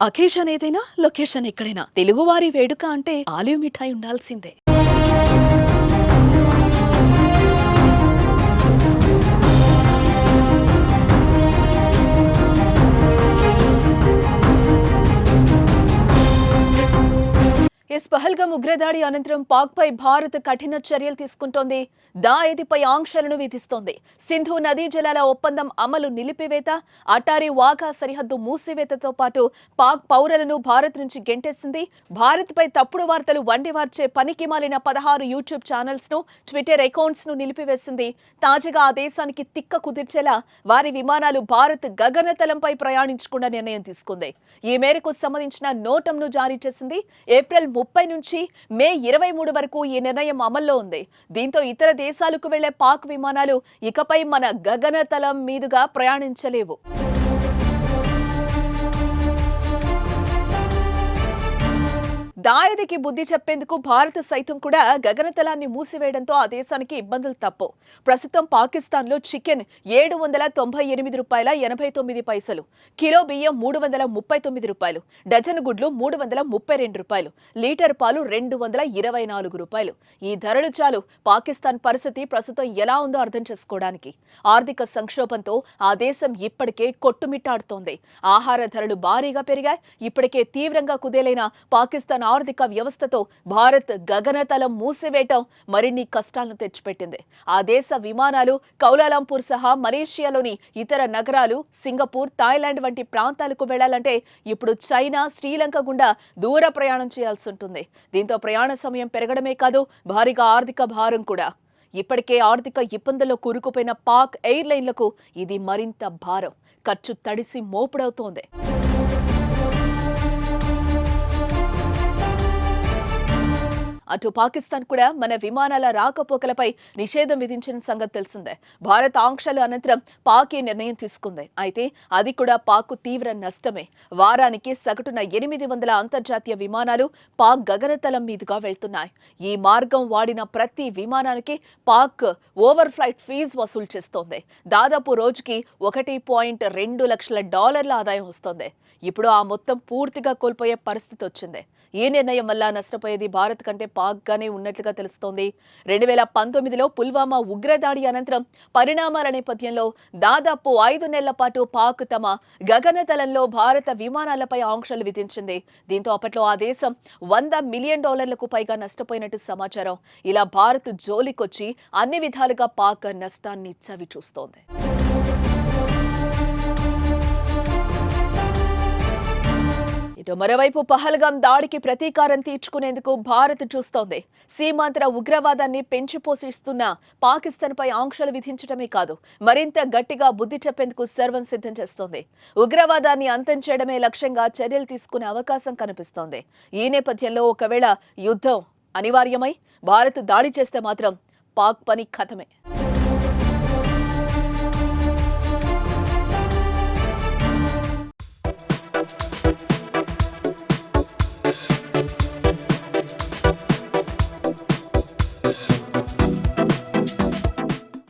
Occasion ఏదైనా location ఎక్కడైనా తెలుగువారి వేడుక అంటే ఆలివ్ మిఠాయి ఉండాల్సిందే. పహల్గామ్ ఉగ్రదాడి అనంతరం పాక్ పై భారత్ కఠిన చర్యలు తీసుకుంటోంది. దాయేదిపై ఆంక్షలను విధిస్తోంది. సింధు నదీ జలాల ఒప్పందం అమలు నిలిపివేత, అటారీ వాఘా సరిహద్దు మూసివేతతో పాటు పాక్ పౌరులను భారత్ నుంచి గెంటేసింది. భారత్ పై తప్పుడు వార్తలు వండివార్చే పనికి మాలిన 16 యూట్యూబ్ ఛానల్స్ ను, ట్విట్టర్ అకౌంట్స్ ను నిలిపివేసింది. తాజాగా ఆ దేశానికి తిక్క కుదిర్చేలా వారి విమానాలు భారత్ గగనతలంపై ప్రయాణించకుండా నిర్ణయం తీసుకుంది. ఈ మేరకు సంబంధించిన నోటంను జారీ చేసింది. ఏప్రిల్ 30 నుంచి మే 23 వరకు ఈ నిర్ణయం అమల్లో ఉంది. దీంతో ఇతర దేశాలకు వెళ్లే పాక్ విమానాలు ఇకపై మన గగనతలం మీదుగా ప్రయాణించలేవు. దాయదికి బుద్ధి చెప్పేందుకు భారత్ సైతం కూడా గగనతలాన్ని మూసివేయడంతో ఆ దేశానికి ఇబ్బందులు తప్పవు. ప్రస్తుతం పాకిస్తాన్లో చికెన్ $798.89, కిలో బియ్యం $339, డజను గుడ్లు $332, లీటర్ పాలు $224. ఈ ధరలు చాలు పాకిస్తాన్ పరిస్థితి ప్రస్తుతం ఎలా ఉందో అర్థం చేసుకోవడానికి. ఆర్థిక సంక్షోభంతో ఆ దేశం ఇప్పటికే కొట్టుమిట్టాడుతోంది. ఆహార ధరలు భారీగా పెరిగాయి. ఇప్పటికే తీవ్రంగా కుదేలైన పాకిస్తాన్ ఆర్థిక వ్యవస్థతో భారత్ గగనతలం మూసివేయటం మరిన్ని కష్టాలను తెచ్చిపెట్టింది. ఆ దేశ విమానాలు కౌలాలంపూర్ సహా మలేషియాలోని ఇతర నగరాలు, సింగపూర్, థాయిలాండ్ వంటి ప్రాంతాలకు వెళ్లాలంటే ఇప్పుడు చైనా, శ్రీలంక గుండా దూర ప్రయాణం చేయాల్సి ఉంటుంది. దీంతో ప్రయాణ సమయం పెరగడమే కాదు, భారీగా ఆర్థిక భారం కూడా. ఇప్పటికే ఆర్థిక ఇబ్బందుల్లో కూరుకుపోయిన పాక్ ఎయిర్లైన్లకు ఇది మరింత భారం. ఖర్చు తడిసి మోపుడవుతోంది. అటు పాకిస్తాన్ కూడా మన విమానాల రాకపోకలపై నిషేధం విధించిన సంగతి తెలిసిందే. భారత్ ఆంక్షల అనంతరం పాక్ ఈ నిర్ణయం తీసుకుంది. అయితే అది కూడా పాక్ తీవ్ర నష్టమే. వారానికి సగటున 800 అంతర్జాతీయ విమానాలు పాక్ గగనతలం మీదుగా వెళ్తున్నాయి. ఈ మార్గం వాడిన ప్రతి విమానానికి పాక్ ఓవర్ ఫ్లైట్ ఫీజు వసూలు చేస్తోంది. దాదాపు రోజుకి $1.2 లక్షల ఆదాయం వస్తోంది. ఇప్పుడు ఆ మొత్తం పూర్తిగా కోల్పోయే పరిస్థితి వచ్చింది. ఈ నిర్ణయం వల్ల నష్టపోయేది భారత్ కంటే పాక్ గానే ఉన్నట్లుగా తెలుస్తోంది. 2019లో పుల్వామా ఉగ్రదాడి అనంతరం పరిణామాల నేపథ్యంలో దాదాపు 5 నెలల పాటు పాక్ తమ గగనతలంలో భారత విమానాలపై ఆంక్షలు విధించింది. దీంతో అప్పట్లో ఆ దేశం $100 మిలియన్ పైగా నష్టపోయినట్టు సమాచారం. ఇలా భారత్ జోలికొచ్చి అన్ని విధాలుగా పాక్ నష్టాన్ని చవిచూస్తోంది. మరోవైపు పహల్గామ్ దాడికి ప్రతీకారం తీర్చుకునేందుకు భారత్ చూస్తోంది. సీమాంతర ఉగ్రవాదాన్ని పెంచి పోషిస్తున్న పాకిస్తాన్ పై ఆంక్షలు విధించడమే కాదు, మరింత గట్టిగా బుద్ధి చెప్పేందుకు సర్వం సిద్ధం చేస్తోంది. ఉగ్రవాదాన్ని అంతం చేయడమే లక్ష్యంగా చర్యలు తీసుకునే అవకాశం కనిపిస్తోంది. ఈ నేపథ్యంలో ఒకవేళ యుద్ధం అనివార్యమై భారత్ దాడి చేస్తే మాత్రం పాక్ పని ఖతమే.